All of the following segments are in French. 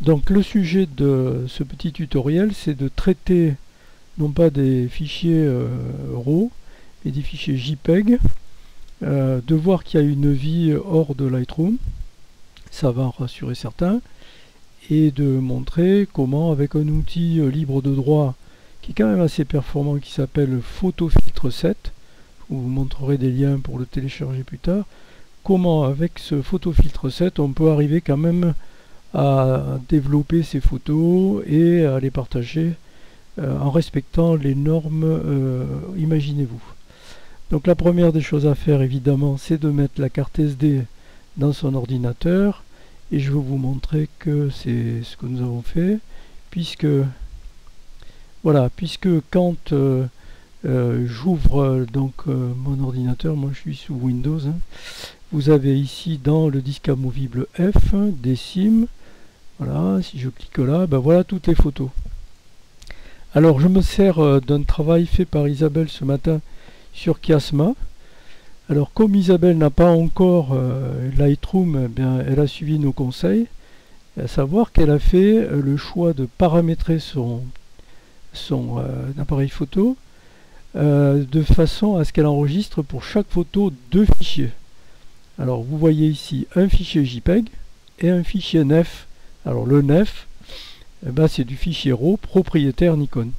Donc le sujet de ce petit tutoriel, c'est de traiter non pas des fichiers RAW, mais des fichiers JPEG, de voir qu'il y a une vie hors de Lightroom, ça va en rassurer certains, et de montrer comment, avec un outil libre de droit qui est quand même assez performant, qui s'appelle PhotoFiltre 7, je vous montrerai des liens pour le télécharger plus tard, comment avec ce PhotoFiltre 7 on peut arriver quand même à développer ces photos et à les partager en respectant les normes, imaginez-vous. Donc la première des choses à faire évidemment, c'est de mettre la carte SD dans son ordinateur, et je vais vous montrer que c'est ce que nous avons fait, puisque voilà, puisque quand j'ouvre mon ordinateur, moi je suis sous Windows, hein, vous avez ici dans le disque amovible F des SIM. Voilà, si je clique là, ben voilà toutes les photos. Alors je me sers d'un travail fait par Isabelle ce matin sur Chiasma. Alors comme Isabelle n'a pas encore Lightroom, eh bien, elle a suivi nos conseils, à savoir qu'elle a fait le choix de paramétrer son appareil photo de façon à ce qu'elle enregistre pour chaque photo deux fichiers. Alors vous voyez ici un fichier JPEG et un fichier NEF. Alors le NEF, eh ben, c'est du fichier RAW propriétaire Nikon.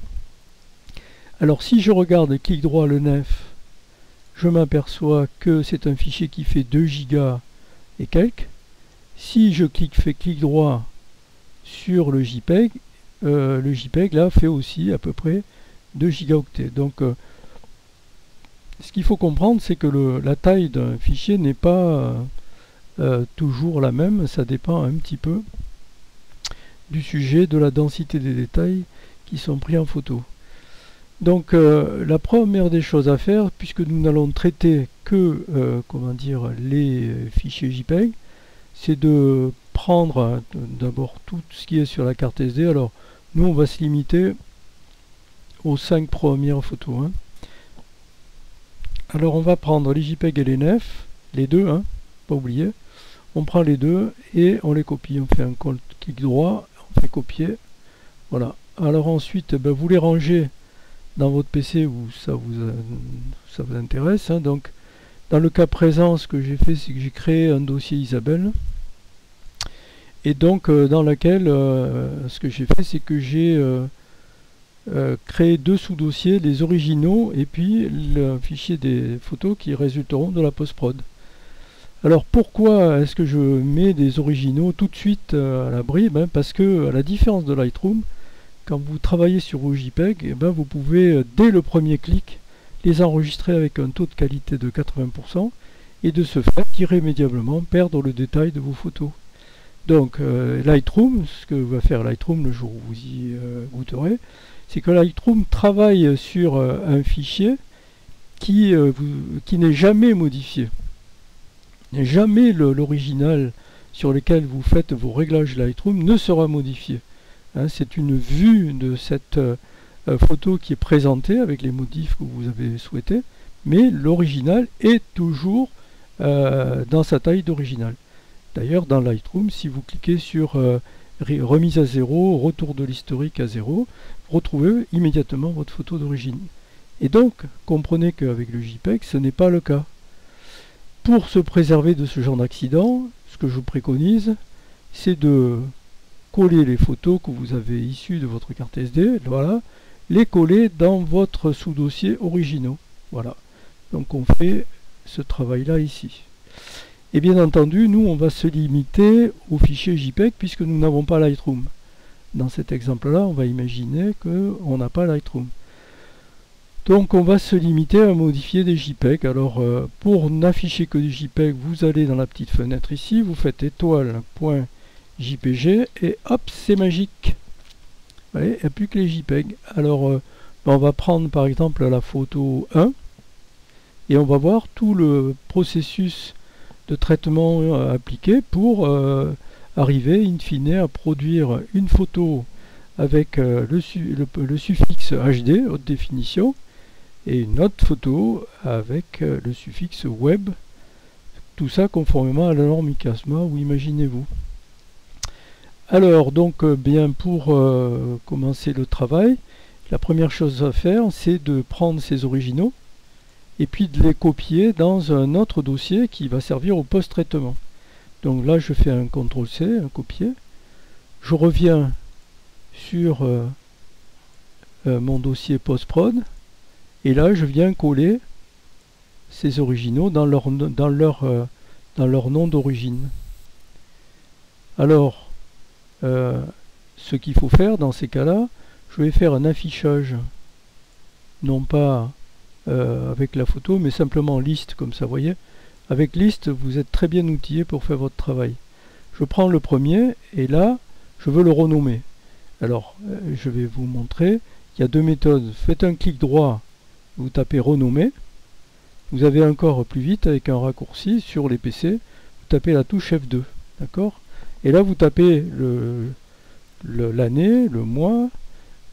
Alors si je regarde et clique droit le NEF, je m'aperçois que c'est un fichier qui fait 2 Go et quelques. Si je fais clic droit sur le JPEG là fait aussi à peu près 2 gigaoctets. Donc ce qu'il faut comprendre, c'est que la taille d'un fichier n'est pas toujours la même, ça dépend un petit peu du sujet, de la densité des détails qui sont pris en photo. Donc la première des choses à faire, puisque nous n'allons traiter que les fichiers JPEG, c'est de prendre d'abord tout ce qui est sur la carte SD. Alors nous on va se limiter aux 5 premières photos, hein. Alors on va prendre les JPEG et les NEF, les deux, hein, pas oublier. On prend les deux et on les copie. On fait un clic droit, on fait copier. Voilà. Alors ensuite, ben, vous les rangez dans votre PC où ça vous intéresse, hein. Donc dans le cas présent, ce que j'ai fait, c'est que j'ai créé un dossier Isabelle. Et donc dans lequel ce que j'ai fait, c'est que j'ai créé deux sous-dossiers, les originaux et puis le fichier des photos qui résulteront de la post-prod. Alors pourquoi est-ce que je mets des originaux tout de suite à l'abri? Ben, parce que à la différence de Lightroom, quand vous travaillez sur vos JPEG, eh ben, vous pouvez dès le premier clic les enregistrer avec un taux de qualité de 80% et de ce fait irrémédiablement perdre le détail de vos photos. Donc Lightroom, ce que va faire Lightroom le jour où vous y goûterez, c'est que Lightroom travaille sur un fichier qui n'est jamais modifié. Jamais l'original sur lequel vous faites vos réglages Lightroom ne sera modifié. Hein, c'est une vue de cette photo qui est présentée avec les modifs que vous avez souhaités, mais l'original est toujours dans sa taille d'original. D'ailleurs, dans Lightroom, si vous cliquez sur remise à zéro, retour de l'historique à zéro, vous retrouvez immédiatement votre photo d'origine. Et donc, comprenez qu'avec le JPEG, ce n'est pas le cas. Pour se préserver de ce genre d'accident, ce que je vous préconise, c'est de coller les photos que vous avez issues de votre carte SD, voilà, les coller dans votre sous-dossier originaux. Voilà. Donc on fait ce travail-là ici. Et bien entendu, nous, on va se limiter au fichier JPEG puisque nous n'avons pas Lightroom. Dans cet exemple-là, on va imaginer qu'on n'a pas Lightroom. Donc on va se limiter à modifier des JPEG. Alors pour n'afficher que des JPEG, vous allez dans la petite fenêtre ici, vous faites étoile.jpg et hop, c'est magique. Vous voyez, il n'y a plus que les JPEG. Alors on va prendre par exemple la photo 1 et on va voir tout le processus de traitement appliqué pour arriver in fine à produire une photo avec le suffixe HD, haute définition, et une autre photo avec le suffixe web, tout ça conformément à la norme Chiasma, ou imaginez-vous. Alors, donc, bien pour commencer le travail, la première chose à faire, c'est de prendre ces originaux et puis de les copier dans un autre dossier qui va servir au post-traitement. Donc là, je fais un CTRL-C, un copier. Je reviens sur mon dossier post-prod et là, je viens coller ces originaux dans leur nom d'origine. Alors, ce qu'il faut faire dans ces cas-là, je vais faire un affichage, non pas avec la photo, mais simplement liste, comme ça, vous voyez. Avec liste, vous êtes très bien outillé pour faire votre travail. Je prends le premier, et là, je veux le renommer. Alors, je vais vous montrer, il y a deux méthodes. Faites un clic droit, vous tapez renommer. Vous avez encore plus vite, avec un raccourci sur les PC, vous tapez la touche F2, d'accord? Et là, vous tapez l'année, le mois,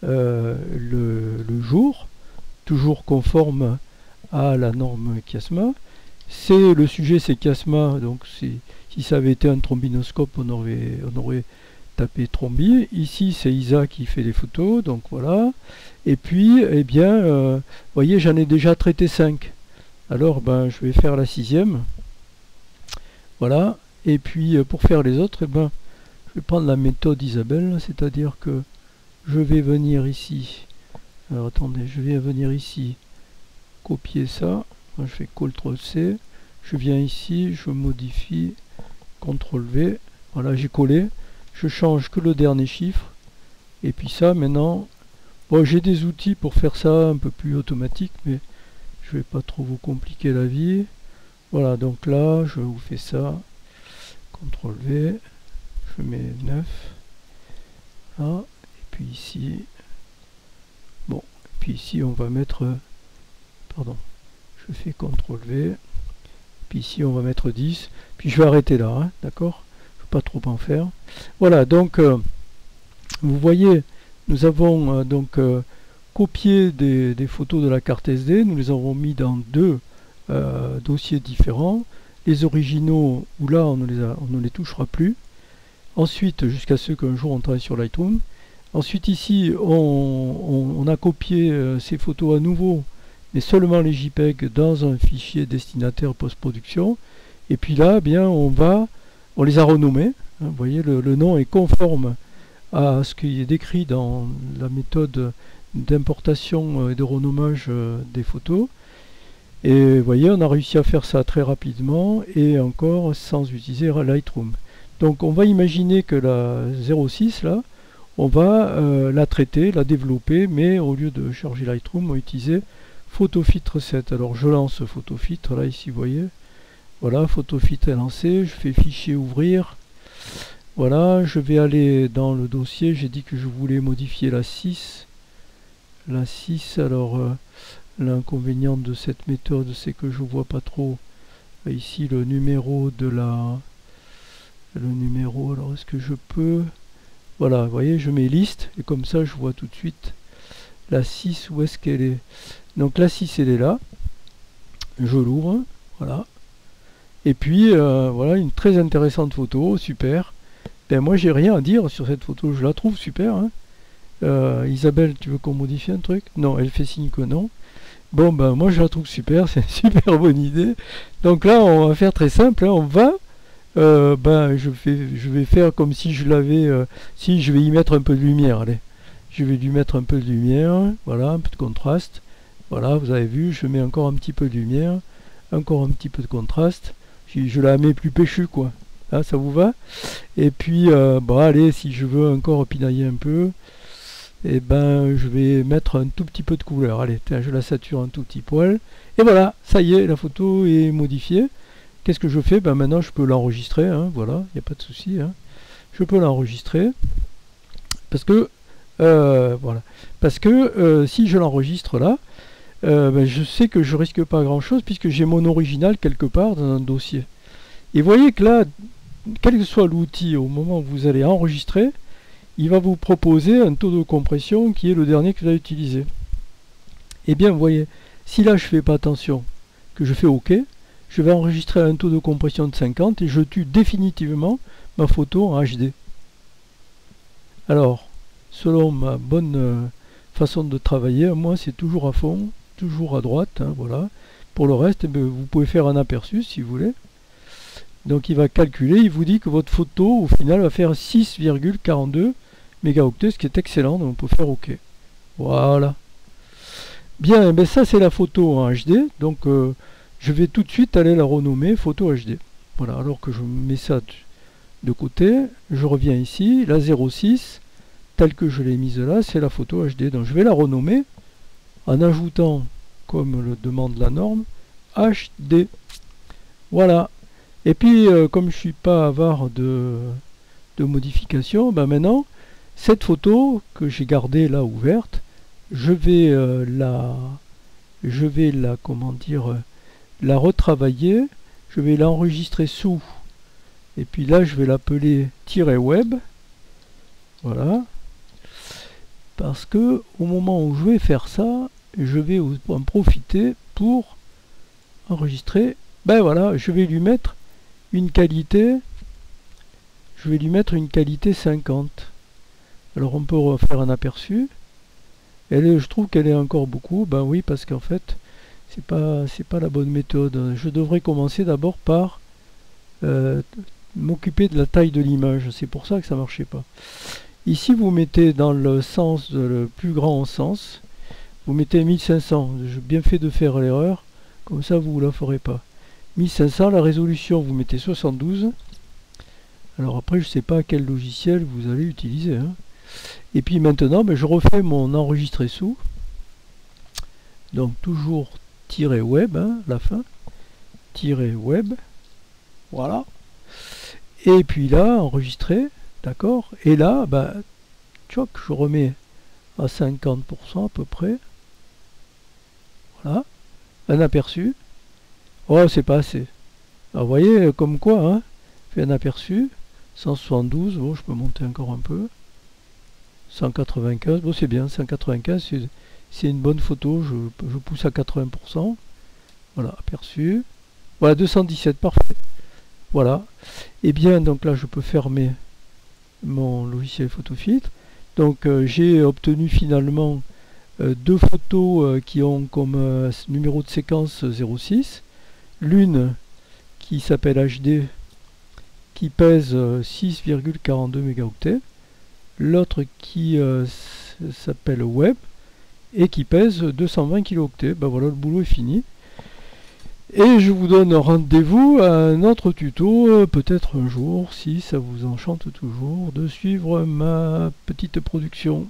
le jour, toujours conforme à la norme Chiasma. Le sujet, c'est Chiasma, donc si ça avait été un trombinoscope, on aurait tapé trombi. Ici, c'est Isa qui fait les photos, donc voilà. Et puis, eh bien, vous voyez, j'en ai déjà traité 5. Alors, ben, je vais faire la 6e. Voilà. Et puis, pour faire les autres, eh ben, je vais prendre la méthode Isabelle, c'est-à-dire que je vais venir ici. Alors, attendez, je vais venir ici, copier ça. Je fais CTRL-C. Je viens ici, je modifie, CTRL-V. Voilà, j'ai collé. Je change que le dernier chiffre. Et puis ça, maintenant, bon, j'ai des outils pour faire ça un peu plus automatique, mais je vais pas trop vous compliquer la vie. Voilà, donc là, je vous fais ça. CTRL-V. Je mets 9. Là. Et puis ici. Bon, et puis ici, on va mettre... Pardon. Je fais CTRL-V. Puis ici, on va mettre 10. Puis je vais arrêter là, hein, d'accord? Je ne veux pas trop en faire. Voilà, donc, vous voyez, nous avons copié des photos de la carte SD. Nous les avons mis dans deux dossiers différents. Les originaux, où là, on ne les touchera plus. Ensuite, jusqu'à ce qu'un jour on travaille sur Lightroom. Ensuite, ici, on a copié ces photos à nouveau, mais seulement les JPEG dans un fichier destinataire post-production. Et puis là, eh bien, on les a renommés. Hein, vous voyez, le nom est conforme à ce qui est décrit dans la méthode d'importation et de renommage des photos. Et vous voyez, on a réussi à faire ça très rapidement et encore sans utiliser Lightroom. Donc on va imaginer que la 06 là, on va la traiter, la développer, mais au lieu de charger Lightroom, on va utiliser PhotoFiltre 7. Alors je lance PhotoFiltre, là ici vous voyez. Voilà, PhotoFiltre est lancé, je fais fichier ouvrir. Voilà, je vais aller dans le dossier, j'ai dit que je voulais modifier la 6. La 6, alors l'inconvénient de cette méthode, c'est que je vois pas trop ici le numéro de la... Le numéro, alors est-ce que je peux... Voilà, vous voyez, je mets liste, et comme ça je vois tout de suite la 6, où est-ce qu'elle est. Donc la 6, elle est là. Je l'ouvre, voilà. Et puis, voilà, une très intéressante photo, super. Ben moi, j'ai rien à dire sur cette photo, je la trouve super. Hein. Isabelle, tu veux qu'on modifie un truc? Non, elle fait signe que non. Bon, ben moi, je la trouve super, c'est une super bonne idée. Donc là, on va faire très simple, hein, on va... je vais faire comme si je l'avais... si je vais y mettre un peu de lumière, allez. Je vais lui mettre un peu de lumière, voilà, un peu de contraste. Voilà, vous avez vu, je mets encore un petit peu de lumière, encore un petit peu de contraste. Je la mets plus péchue, quoi. Là, ça vous va? Et puis, bon, allez, si je veux encore pinailler un peu, et ben, je vais mettre un tout petit peu de couleur. Allez, tiens, je la sature un tout petit poil. Et voilà, ça y est, la photo est modifiée. Qu'est-ce que je fais? Ben maintenant, je peux l'enregistrer, hein, voilà, il n'y a pas de souci. Hein. Je peux l'enregistrer, parce que, voilà, parce que si je l'enregistre là, ben, je sais que je risque pas grand-chose, puisque j'ai mon original quelque part dans un dossier. Et vous voyez que là, quel que soit l'outil, au moment où vous allez enregistrer, il va vous proposer un taux de compression qui est le dernier que vous avez utilisé. Et bien, vous voyez, si là, je fais pas attention, que je fais OK, je vais enregistrer un taux de compression de 50 et je tue définitivement ma photo en HD. Alors, selon ma bonne façon de travailler, moi c'est toujours à fond, toujours à droite, hein, voilà. Pour le reste, eh bien, vous pouvez faire un aperçu si vous voulez. Donc il va calculer, il vous dit que votre photo au final va faire 6,42 mégaoctets, ce qui est excellent, donc on peut faire OK. Voilà. Bien, ben ça c'est la photo en HD, donc je vais tout de suite aller la renommer photo HD. Voilà, alors que je mets ça de côté, je reviens ici, la 06, telle que je l'ai mise là, c'est la photo HD. Donc je vais la renommer en ajoutant, comme le demande la norme, HD. Voilà. Et puis, comme je ne suis pas avare de modifications, ben maintenant, cette photo que j'ai gardée là ouverte, je vais comment dire, la retravailler. Je vais l'enregistrer sous. Et puis là, je vais l'appeler "web". Voilà. Parce que au moment où je vais faire ça, je vais en profiter pour enregistrer. Ben voilà, je vais lui mettre une qualité. Je vais lui mettre une qualité 50. Alors on peut refaire un aperçu. Je trouve qu'elle est encore beaucoup. Ben oui, parce qu'en fait, c'est pas la bonne méthode. Je devrais commencer d'abord par m'occuper de la taille de l'image. C'est pour ça que ça marchait pas. Ici, vous mettez dans le sens, le plus grand sens, vous mettez 1500. J'ai bien fait de faire l'erreur, comme ça vous ne la ferez pas. 1500, la résolution, vous mettez 72. Alors après, je ne sais pas quel logiciel vous allez utiliser. Hein. Et puis maintenant, ben, je refais mon enregistré sous. Donc toujours "web", hein, la fin. "web". Voilà. Et puis là, enregistrer. D'accord. Et là, bah, tchoc, je remets à 50% à peu près. Voilà. Un aperçu. Oh, c'est pas assez. Alors, vous voyez, comme quoi, hein, fait un aperçu. 172, bon, je peux monter encore un peu. 195, bon, c'est bien. 195, c'est une bonne photo. Je pousse à 80%. Voilà, aperçu. Voilà, 217, parfait. Voilà. Et bien, donc là, je peux fermer mon logiciel photofiltre. Donc j'ai obtenu finalement deux photos qui ont comme numéro de séquence 06. L'une qui s'appelle HD, qui pèse 6,42 mégaoctets. L'autre qui s'appelle Web et qui pèse 220 kilooctets. Ben voilà, le boulot est fini. Et je vous donne rendez-vous à un autre tuto, peut-être un jour, si ça vous enchante toujours, de suivre ma petite production.